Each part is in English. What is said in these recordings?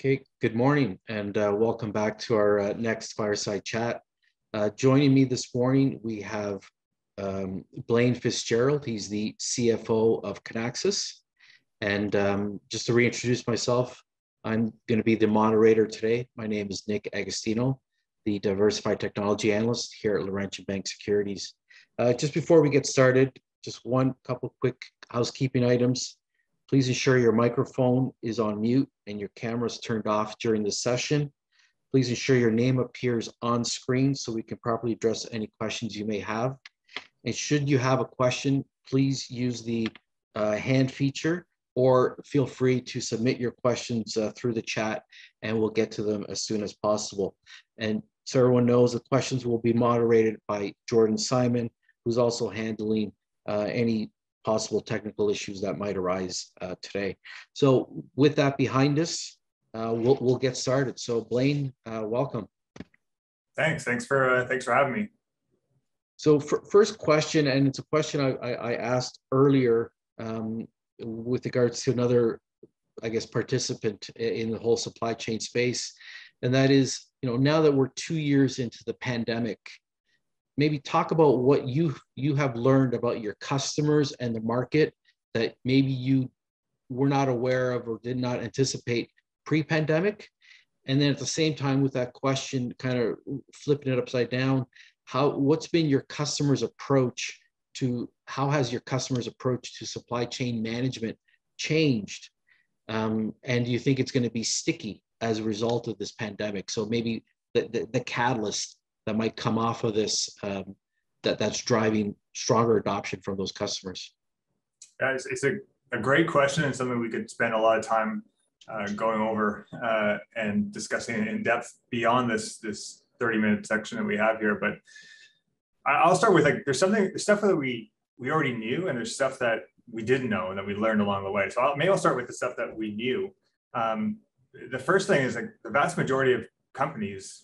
Okay, good morning and welcome back to our next fireside chat. Joining me this morning, we have Blaine Fitzgerald. He's the CFO of Kinaxis. And just to reintroduce myself, I'm going to be the moderator today. My name is Nick Agostino, the Diversified Technology Analyst here at Laurentian Bank Securities. Just before we get started, just one couple quick housekeeping items. Please ensure your microphone is on mute and your camera is turned off during the session. Please ensure your name appears on screen so we can properly address any questions you may have. And should you have a question, please use the hand feature or feel free to submit your questions through the chat and we'll get to them as soon as possible. And so everyone knows the questions will be moderated by Jordan Simon, who's also handling any possible technical issues that might arise today. So with that behind us, we'll get started. So Blaine, welcome. Thanks for having me. So first question, and it's a question I asked earlier with regards to another, I guess, participant in the whole supply chain space, and that is, now that we're 2 years into the pandemic, maybe talk about what you have learned about your customers and the market that maybe you were not aware of or did not anticipate pre-pandemic. And then at the same time with that question, kind of flipping it upside down, what's been your customers' approach to, how has your customers' approach to supply chain management changed? And do you think it's going to be sticky as a result of this pandemic? So maybe the catalyst that might come off of this that's driving stronger adoption from those customers? Yeah, it's a great question and something we could spend a lot of time going over and discussing in depth beyond this 30-minute section that we have here. But I'll start with, there's stuff that we already knew, and there's stuff that we didn't know and that we learned along the way. So I'll start with the stuff that we knew. The first thing is, the vast majority of companies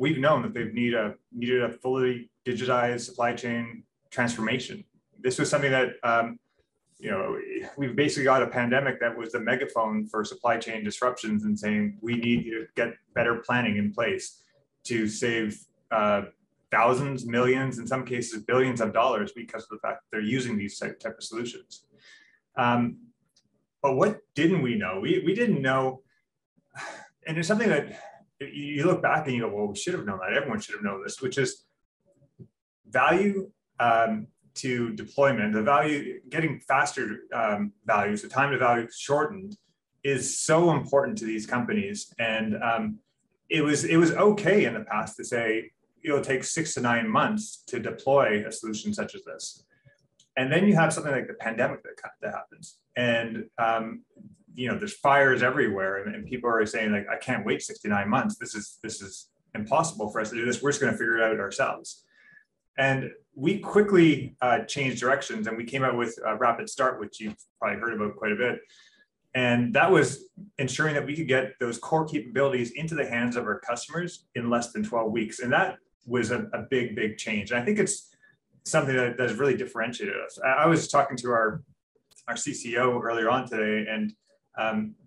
we've known that they've needed a fully digitized supply chain transformation. This was something that we've basically got a pandemic that was the megaphone for supply chain disruptions and saying we need to get better planning in place to save thousands, millions, in some cases billions of dollars because of the fact that they're using these type of solutions. But what didn't we know? We didn't know, and it's something that you look back and you go, well, we should have known that. Everyone should have known this, which is value to deployment, the value, getting faster values, the time to value shortened is so important to these companies. And it was okay in the past to say, it'll take 6 to 9 months to deploy a solution such as this. And then you have something like the pandemic that happens. And there's fires everywhere, and people are saying, I can't wait 69 months. This is impossible for us to do this. We're just going to figure it out ourselves. And we quickly changed directions, and we came out with Rapid Start, which you've probably heard about quite a bit. And that was ensuring that we could get those core capabilities into the hands of our customers in less than 12 weeks. And that was a big change. And I think it's something that has really differentiated us. I was talking to our CCO earlier on today, and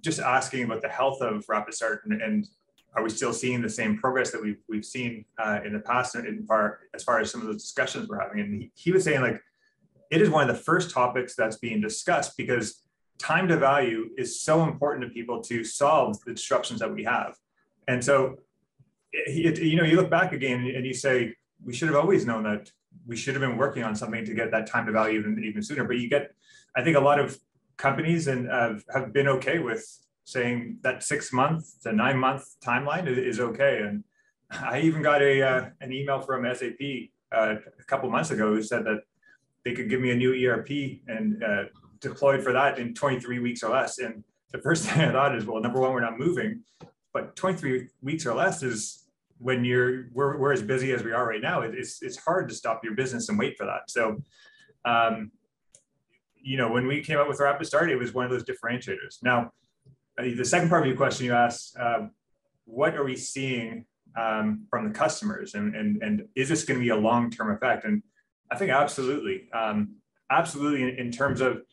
just asking about the health of Rapid Start and are we still seeing the same progress that we've seen in the past as far as some of those discussions we're having. And he was saying, it is one of the first topics that's being discussed because time to value is so important to people to solve the disruptions that we have. And so, you look back again and you say, we should have always known that we should have been working on something to get that time to value even sooner. But I think a lot of companies have been okay with saying that 6 month to 9 month timeline is okay. And I even got an email from SAP a couple months ago who said that they could give me a new ERP and deployed for that in 23 weeks or less. And the first thing I thought is, well, number one, we're not moving, but 23 weeks or less is when we're as busy as we are right now. It's hard to stop your business and wait for that. So, when we came up with Rapid Start, it was one of those differentiators. Now, the second part of your question, you asked, what are we seeing from the customers, and is this going to be a long-term effect? And I think absolutely, in terms of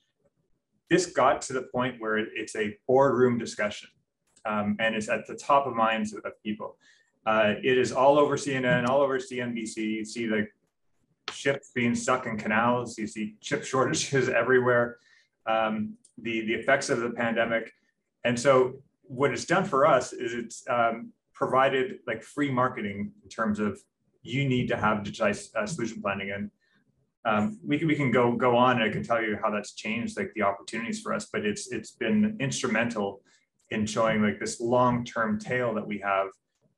this got to the point where it's a boardroom discussion. and it's at the top of minds of people. It is all over CNN, all over CNBC. You see the ships being stuck in canals. You see chip shortages everywhere. The effects of the pandemic. And so what it's done for us is it's provided like free marketing in terms of you need to have digitized solution planning. And we can go on, and I can tell you how that's changed like the opportunities for us, but it's been instrumental in showing like this long-term tail that we have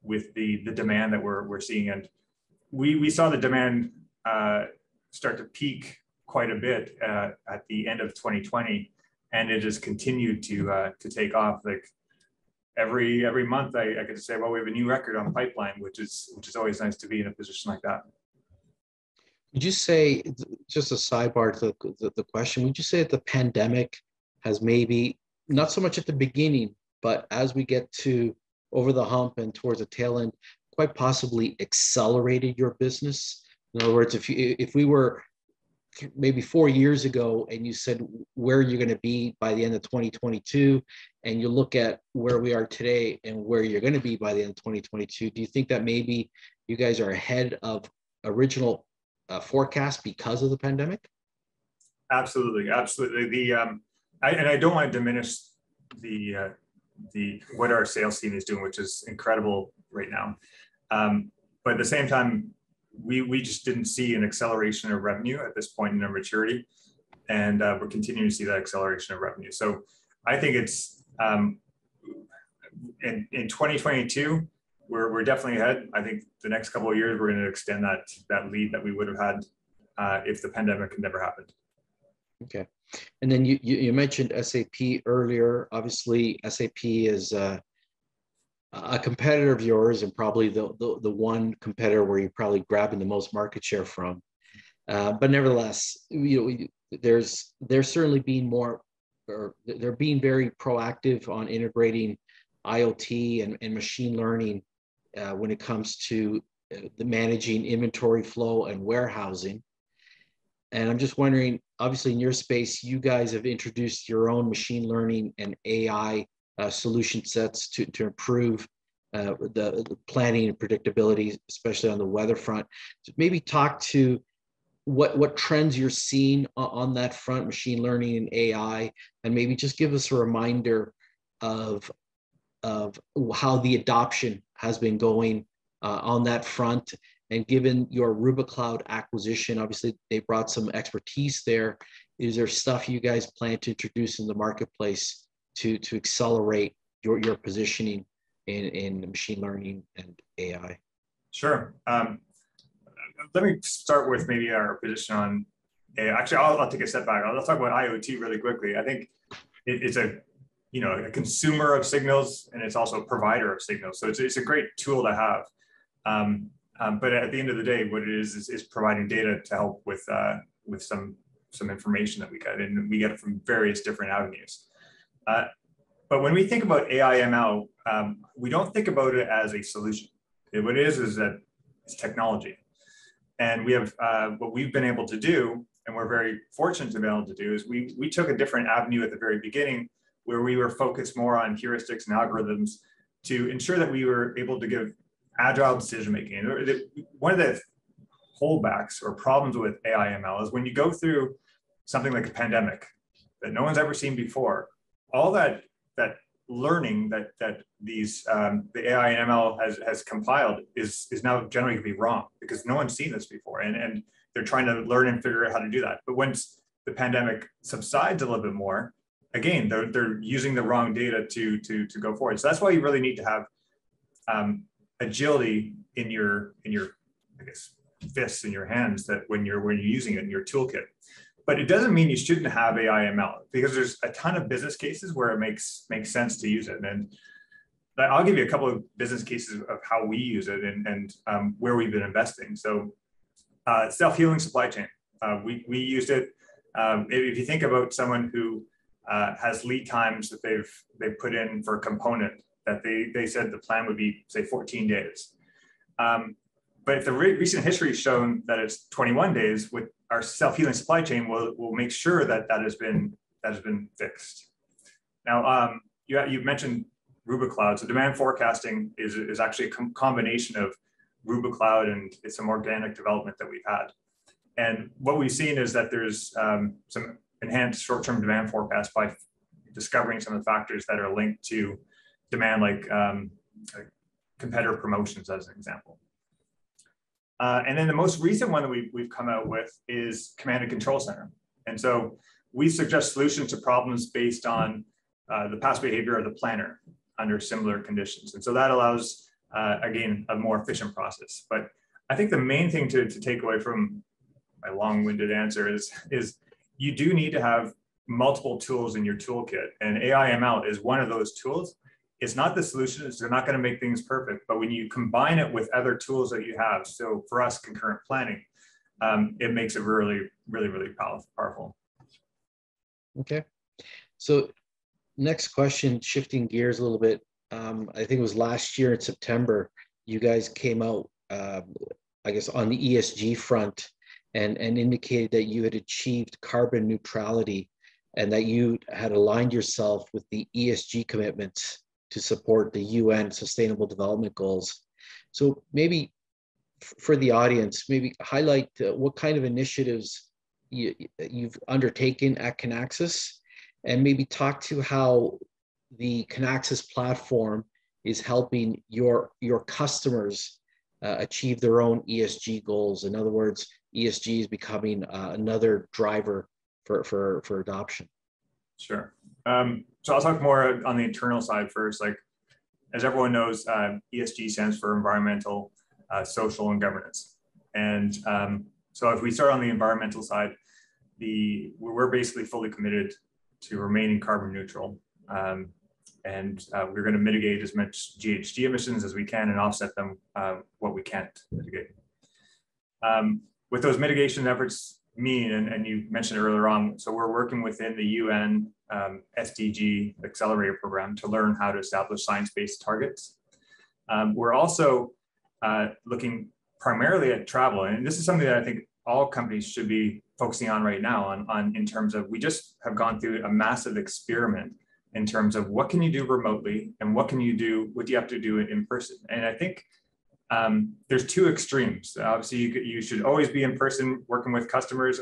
with the demand that we're seeing. And we saw the demand start to peak quite a bit at the end of 2020, and it has continued to take off. Like every month, I get to say, well, we have a new record on pipeline, which is always nice to be in a position like that. Would you say, just a sidebar to the question, would you say that the pandemic has maybe, not so much at the beginning, but as we get to over the hump and towards the tail end, quite possibly accelerated your business? In other words, if we were maybe 4 years ago and you said where you're going to be by the end of 2022, and you look at where we are today and where you're going to be by the end of 2022, do you think that maybe you guys are ahead of original forecast because of the pandemic? Absolutely. I don't want to diminish the what our sales team is doing, which is incredible right now. But at the same time, we just didn't see an acceleration of revenue at this point in our maturity, and we're continuing to see that acceleration of revenue. So I think it's in 2022, we're definitely ahead. I think the next couple of years we're going to extend that lead that we would have had if the pandemic had never happened. Okay, and then you mentioned SAP earlier. Obviously, SAP is a competitor of yours, and probably the one competitor where you're probably grabbing the most market share from. But nevertheless, they're certainly being more, or they're being very proactive on integrating IoT and machine learning when it comes to the managing inventory flow and warehousing. And I'm just wondering, obviously in your space, you guys have introduced your own machine learning and AI solution sets to improve the planning and predictability, especially on the weather front. So maybe talk to what trends you're seeing on that front, machine learning and AI, and maybe just give us a reminder of how the adoption has been going on that front. And given your RubaCloud acquisition, obviously they brought some expertise there. Is there stuff you guys plan to introduce in the marketplace to accelerate your positioning in machine learning and AI? Sure. Let me start with maybe our position on AI. Actually, I'll take a step back. I'll talk about IoT really quickly. I think it's a consumer of signals, and it's also a provider of signals. So it's a great tool to have. But at the end of the day, what it is providing data to help with some information that we get, and we get it from various different avenues. But when we think about AI ML, we don't think about it as a solution. What it is that it's technology. And we have what we've been able to do, and we're very fortunate to be able to do, is we took a different avenue at the very beginning, where we were focused more on heuristics and algorithms to ensure that we were able to give agile decision making. One of the holdbacks or problems with AI ML is when you go through something like a pandemic that no one's ever seen before, all that learning that these the AI and ML has compiled is now generally going to be wrong, because no one's seen this before, and they're trying to learn and figure out how to do that. But once the pandemic subsides a little bit more, again, they're using the wrong data to go forward. So that's why you really need to have agility in your I guess fists in your hands, that when you're using it in your toolkit. But it doesn't mean you shouldn't have AI ML, because there's a ton of business cases where it makes sense to use it. And I'll give you a couple of business cases of how we use it and where we've been investing. So self-healing supply chain, we used it. If you think about someone who has lead times that they've put in for a component that they said the plan would be, say, 14 days. But if the recent history has shown that it's 21 days, with our self-healing supply chain will make sure that has been fixed. Now, you mentioned RubiCloud. So demand forecasting is actually a combination of RubiCloud, and it's some organic development that we've had. And what we've seen is that there's some enhanced short-term demand forecast by discovering some of the factors that are linked to demand, like competitor promotions, as an example. And then the most recent one that we've come out with is Command and Control Center. And so we suggest solutions to problems based on the past behavior of the planner under similar conditions. And so that allows, again, a more efficient process. But I think the main thing to take away from my long-winded answer is you do need to have multiple tools in your toolkit. And AI/ML is one of those tools. It's not the solution, they're not going to make things perfect, but when you combine it with other tools that you have, so for us, concurrent planning, it makes it really, really, really powerful. Okay. So next question, shifting gears a little bit. I think it was last year in September, you guys came out, I guess, on the ESG front and indicated that you had achieved carbon neutrality and that you had aligned yourself with the ESG commitments to support the UN Sustainable Development Goals. So maybe for the audience, maybe highlight what kind of initiatives you've undertaken at Kinaxis, and maybe talk to how the Kinaxis platform is helping your customers achieve their own ESG goals. In other words, ESG is becoming another driver for adoption. Sure. So I'll talk more on the internal side first. Like, as everyone knows, ESG stands for environmental, social, and governance. And so if we start on the environmental side, we're basically fully committed to remaining carbon neutral. And we're going to mitigate as much GHG emissions as we can and offset them what we can't mitigate. What those mitigation efforts mean, and you mentioned earlier on, so we're working within the UN SDG Accelerator Program to learn how to establish science-based targets. We're also looking primarily at travel, and this is something that I think all companies should be focusing on right now in terms of, we just have gone through a massive experiment in terms of what can you do remotely and what do you have to do in person. And I think there's two extremes. Obviously, you should always be in person working with customers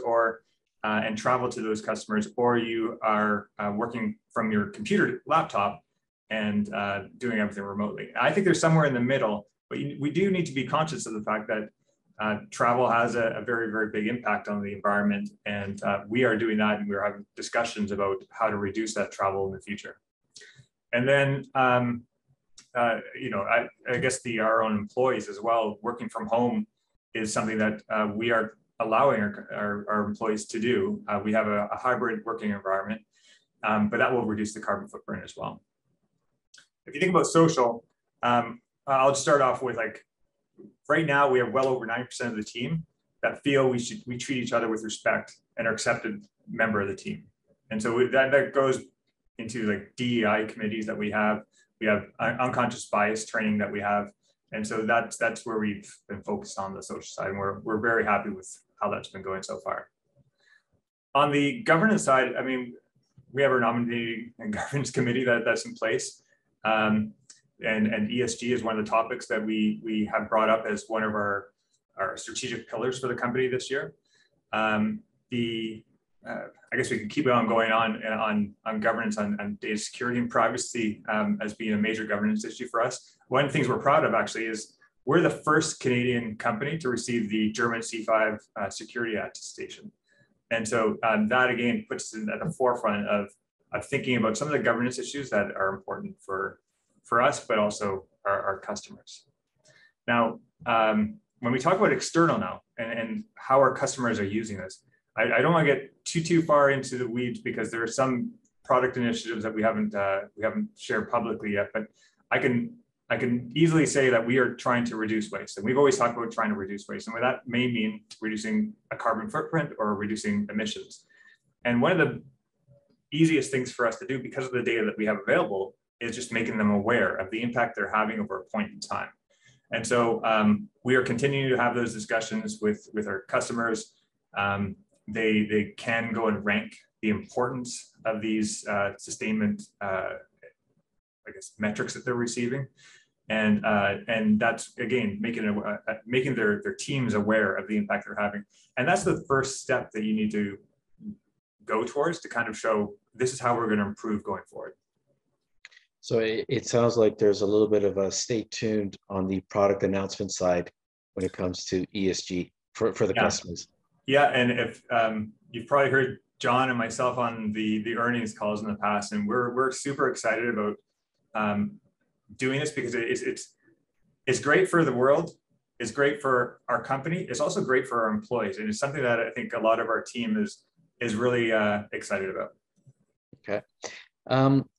and travel to those customers, or you are working from your computer laptop and doing everything remotely. I think there's somewhere in the middle, but we do need to be conscious of the fact that travel has a very, very big impact on the environment. And we are doing that, and we're having discussions about how to reduce that travel in the future. And then, I guess our own employees as well, working from home is something that we are allowing our employees to do. We have a hybrid working environment, but that will reduce the carbon footprint as well. If you think about social, I'll just start off with, like, right now we have well over 90% of the team that feel we treat each other with respect and are accepted member of the team. And so that goes into, like, DEI committees that we have. We have unconscious bias training that we have. And so that's where we've been focused on the social side. And we're very happy with how that's been going so far. On the governance side, I mean, we have our nominating and governance committee that's in place. And ESG is one of the topics that we have brought up as one of our strategic pillars for the company this year. I guess we can keep it on going on governance, on data security and privacy as being a major governance issue for us. One of the things we're proud of, actually, is we're the first Canadian company to receive the German C5 security attestation. And so that, again, puts us at the forefront of thinking about some of the governance issues that are important for us, but also our customers. Now, when we talk about external now and how our customers are using this, I don't want to get too far into the weeds, because there are some product initiatives that we haven't shared publicly yet. But I can easily say that we are trying to reduce waste, and we've always talked about trying to reduce waste, and what that may mean reducing a carbon footprint or reducing emissions. And one of the easiest things for us to do, because of the data that we have available, is just making them aware of the impact they're having over a point in time. And so we are continuing to have those discussions with our customers. They can go and rank the importance of these sustainment I guess, metrics that they're receiving. And that's, again, making their teams aware of the impact they're having. And that's the first step that you need to go towards to kind of show this is how we're going to improve going forward. So it sounds like there's a little bit of a stay tuned on the product announcement side when it comes to ESG for the customers. Yeah, and if you've probably heard John and myself on the earnings calls in the past, and we're super excited about doing this because it's great for the world, it's great for our company, it's also great for our employees, and it's something that I think a lot of our team is really excited about. Okay.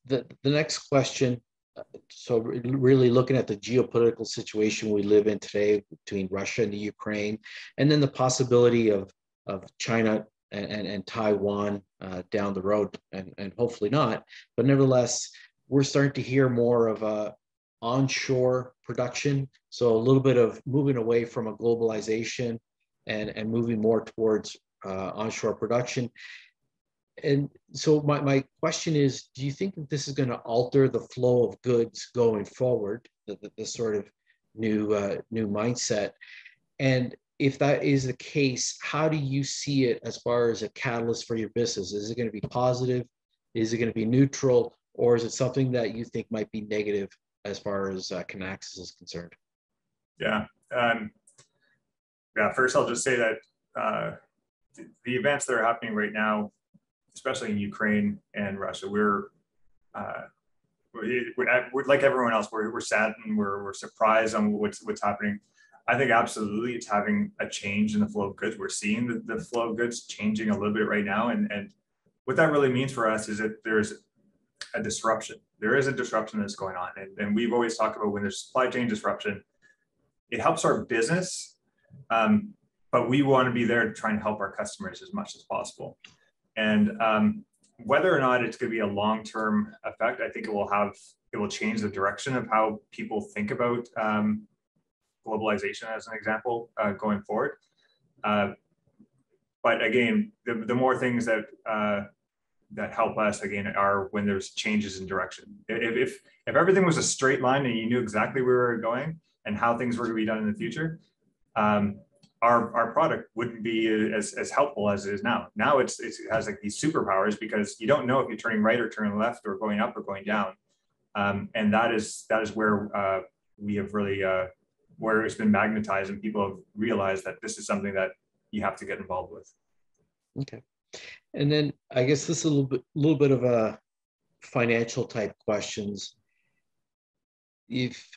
The next question. So really looking at the geopolitical situation we live in today between Russia and the Ukraine, and then the possibility of China and Taiwan down the road, and hopefully not, but nevertheless, we're starting to hear more of a onshore production. So a little bit of moving away from a globalization and moving more towards onshore production. And so my question is, do you think that this is going to alter the flow of goods going forward, the sort of new mindset? And if that is the case, how do you see it as far as a catalyst for your business? Is it going to be positive? Is it going to be neutral? Or is it something that you think might be negative as far as Kinaxis is concerned? Yeah. First, I'll just say that the events that are happening right now, especially in Ukraine and Russia, we're like everyone else, we're sad and we're surprised on what's happening. I think absolutely it's having a change in the flow of goods. We're seeing the flow of goods changing a little bit right now. And what that really means for us is that there's a disruption. There is a disruption that's going on. And we've always talked about when there's supply chain disruption, it helps our business, but we want to be there to try and help our customers as much as possible. And whether or not it's going to be a long-term effect, I think it will change the direction of how people think about globalization, as an example, going forward. But again, the more things that help us, again, are when there's changes in direction. If everything was a straight line and you knew exactly where we were going and how things were going to be done in the future, our product wouldn't be as helpful as it is now. Now it has like these superpowers because you don't know if you're turning right or turning left or going up or going down, and that is where we have really where it's been magnetized and people have realized that this is something that you have to get involved with. Okay, and then I guess this is a little bit of a financial type questions. If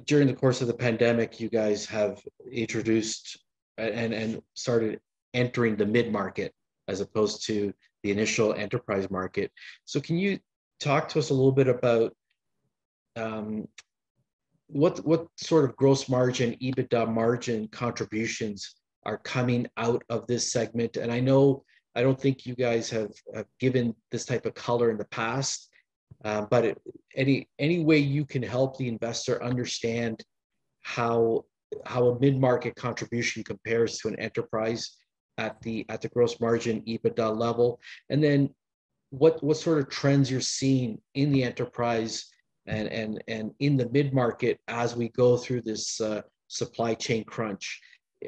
during the course of the pandemic, you guys have introduced and started entering the mid-market as opposed to the initial enterprise market. So can you talk to us a little bit about what sort of gross margin, EBITDA margin contributions are coming out of this segment? And I don't think you guys have given this type of color in the past, but any way you can help the investor understand how a mid-market contribution compares to an enterprise at the gross margin EBITDA level, and then what sort of trends you're seeing in the enterprise and in the mid-market as we go through this supply chain crunch.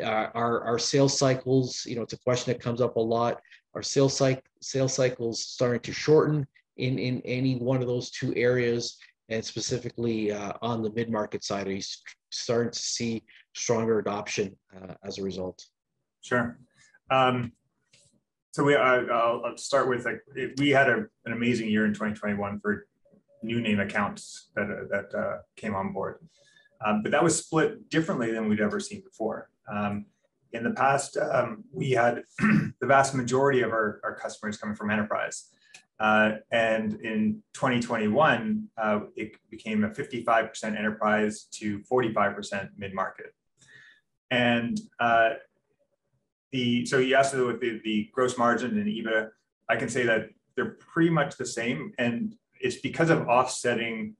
Our sales cycles, it's a question that comes up a lot. Are sales cycles starting to shorten in any one of those two areas? And specifically on the mid-market side, are you starting to see stronger adoption as a result? Sure. So I'll start with, we had an amazing year in 2021 for new name accounts that came on board. But that was split differently than we'd ever seen before. In the past, we had the vast majority of our customers coming from enterprise. And in 2021, it became a 55% enterprise to 45% mid-market. And so you asked with the gross margin and EBITDA, I can say that they're pretty much the same. And it's because of offsetting,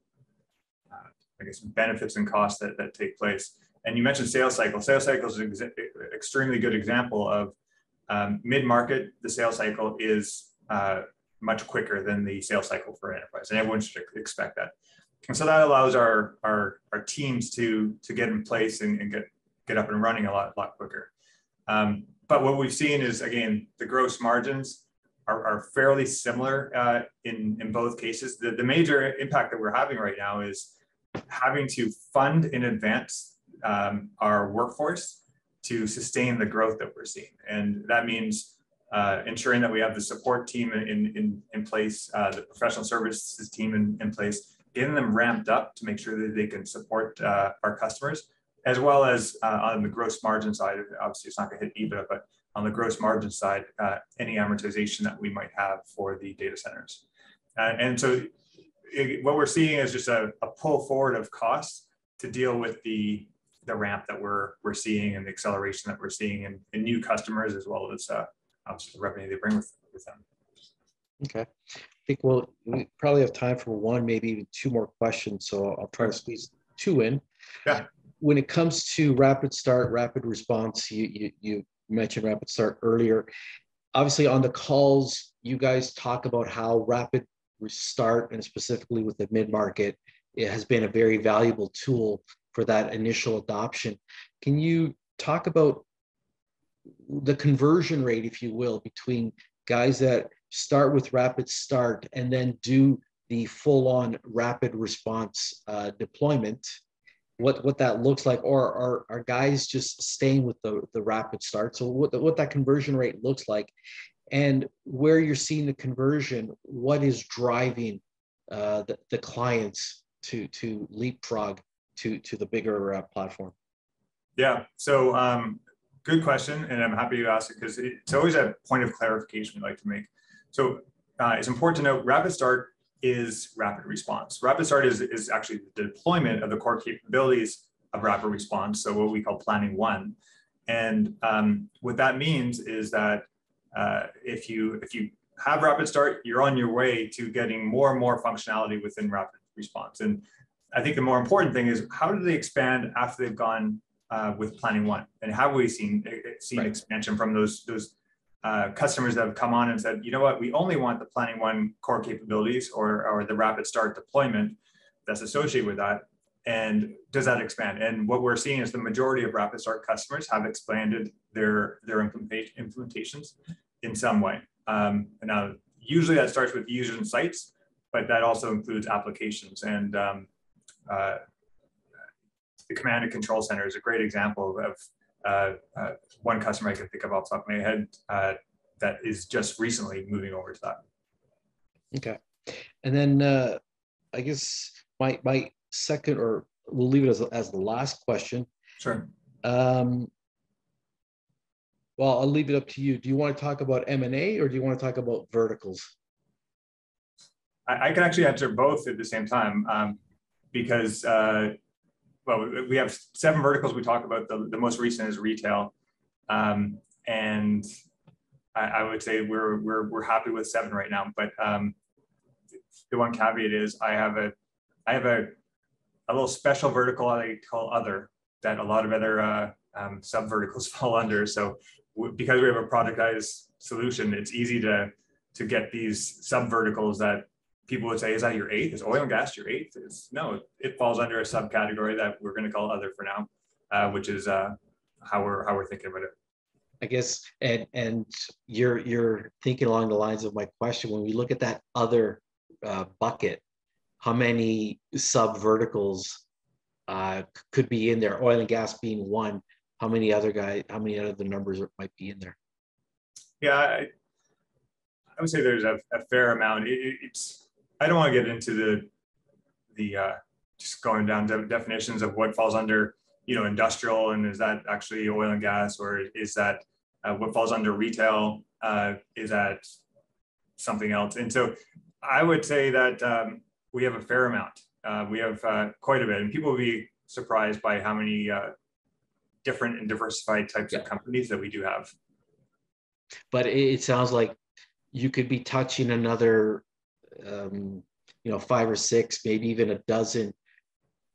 I guess, benefits and costs that take place. And you mentioned sales cycle. Sales cycle is an extremely good example of mid-market. The sales cycle is much quicker than the sales cycle for enterprise, and everyone should expect that. And so that allows our teams to get in place and get up and running a lot quicker. But what we've seen is, again, the gross margins are fairly similar in both cases. The major impact that we're having right now is having to fund in advance our workforce to sustain the growth that we're seeing. And that means ensuring that we have the support team in place, the professional services team in place, getting them ramped up to make sure that they can support our customers, as well as on the gross margin side. Obviously, it's not going to hit EBITDA, but on the gross margin side, any amortization that we might have for the data centers. And so what we're seeing is just a pull forward of costs to deal with the ramp that we're seeing and the acceleration that we're seeing in new customers, as well as obviously the revenue they bring with them. Okay. I think we probably have time for one, maybe even two more questions. So I'll try to squeeze two in. Yeah. When it comes to rapid start, rapid response, you mentioned rapid start earlier. Obviously on the calls, you guys talk about how rapid start, and specifically with the mid-market, it has been a very valuable tool for that initial adoption. Can you talk about the conversion rate, if you will, between guys that start with rapid start and then do the full-on rapid response deployment, what that looks like, or are guys just staying with the rapid start? So what that conversion rate looks like, and where you're seeing the conversion, what is driving the clients to leapfrog to the bigger platform? Yeah, so good question, and I'm happy you asked it, because it's always a point of clarification we like to make. So it's important to note, rapid start is rapid response. Rapid start is actually the deployment of the core capabilities of rapid response, so what we call planning one. And what that means is that if you have rapid start, you're on your way to getting more and more functionality within rapid response. And I think the more important thing is, how do they expand after they've gone with planning one? And have we seen right. expansion from those customers that have come on and said, you know what, we only want the planning one core capabilities or the rapid start deployment that's associated with that? And does that expand? And what we're seeing is the majority of rapid start customers have expanded their implementations in some way. And now, usually that starts with users and sites, but that also includes applications. And the command and control center is a great example of one customer I can think of off the top of my head that is just recently moving over to that. Okay. And then I guess my second, or we'll leave it as the last question. Sure. Well, I'll leave it up to you. Do you want to talk about M&A, or do you want to talk about verticals? I can actually answer both at the same time, because well, we have 7 verticals we talk about. The most recent is retail, and I would say we're happy with 7 right now. But the one caveat is I have a little special vertical I call other, that a lot of other sub verticals fall under. So because we have a productized solution, it's easy to get these sub verticals that people would say, is that your 8th? Is oil and gas your 8th? No, it falls under a subcategory that we're going to call other for now, which is how we're thinking about it. I guess, and you're thinking along the lines of my question. When we look at that other bucket, how many sub verticals could be in there? Oil and gas being one. How many other numbers might be in there? Yeah, I would say there's a fair amount. I don't want to get into the just going down to definitions of what falls under, industrial, and is that actually oil and gas, or is that what falls under retail? Is that something else? And so I would say that we have a fair amount. We have quite a bit, and people will be surprised by how many different and diversified types of companies that we do have. But it sounds like you could be touching another 5 or 6, maybe even a dozen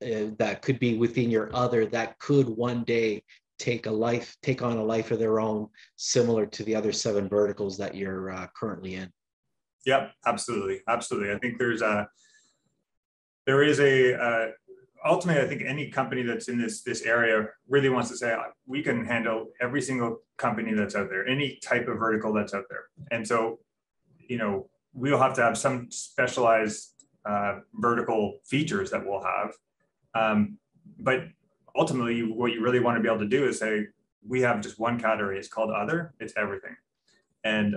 that could be within your other, that could one day take on a life of their own, similar to the other 7 verticals that you're currently in. Yep, absolutely. I think there's there is ultimately, I think any company that's in this area really wants to say, we can handle every single company that's out there, any type of vertical that's out there. And so, we'll have to have some specialized vertical features that we'll have. But ultimately, what you really want to be able to do is say, we have just one category. It's called other. It's everything. And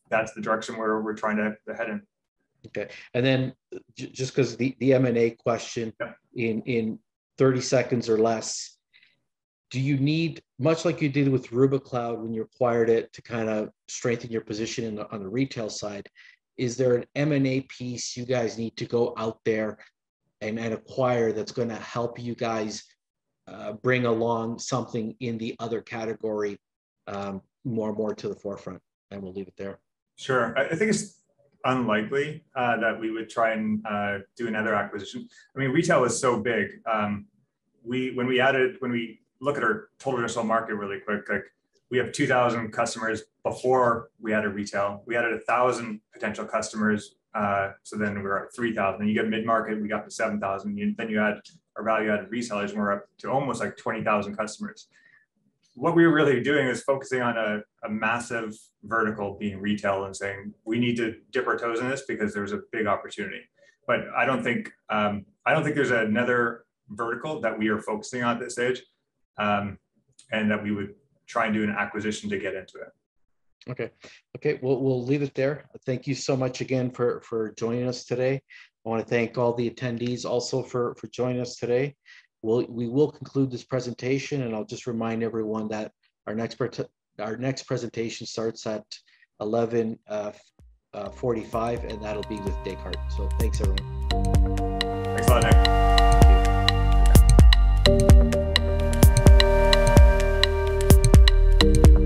that's the direction where we're trying to head in. Okay. And then just because the M&A question, in 30 seconds or less, do you need, much like you did with RubaCloud when you acquired it to kind of strengthen your position on the retail side, is there an M&A piece you guys need to go out there and acquire that's going to help you guys bring along something in the other category more and more to the forefront? And we'll leave it there. Sure. I think it's unlikely that we would try and do another acquisition. I mean, retail is so big. When we look at our total addressable market really quick, like we have 2,000 customers before we added retail. We added 1,000 potential customers. So then we were at 3,000. Then you get mid-market, we got to 7,000. Then you add our value-added resellers, and we're up to almost like 20,000 customers. What we were really doing is focusing on a massive vertical being retail and saying, we need to dip our toes in this because there's a big opportunity. But I don't think there's another vertical that we are focusing on at this stage, and that we would try and do an acquisition to get into it. Okay. Well, we'll leave it there. Thank you so much again for joining us today. I want to thank all the attendees also for joining us today. We will conclude this presentation, and I'll just remind everyone that our next presentation starts at 11:45, and that'll be with Descartes. So thanks, everyone. Thanks a lot, Nick. Thank you.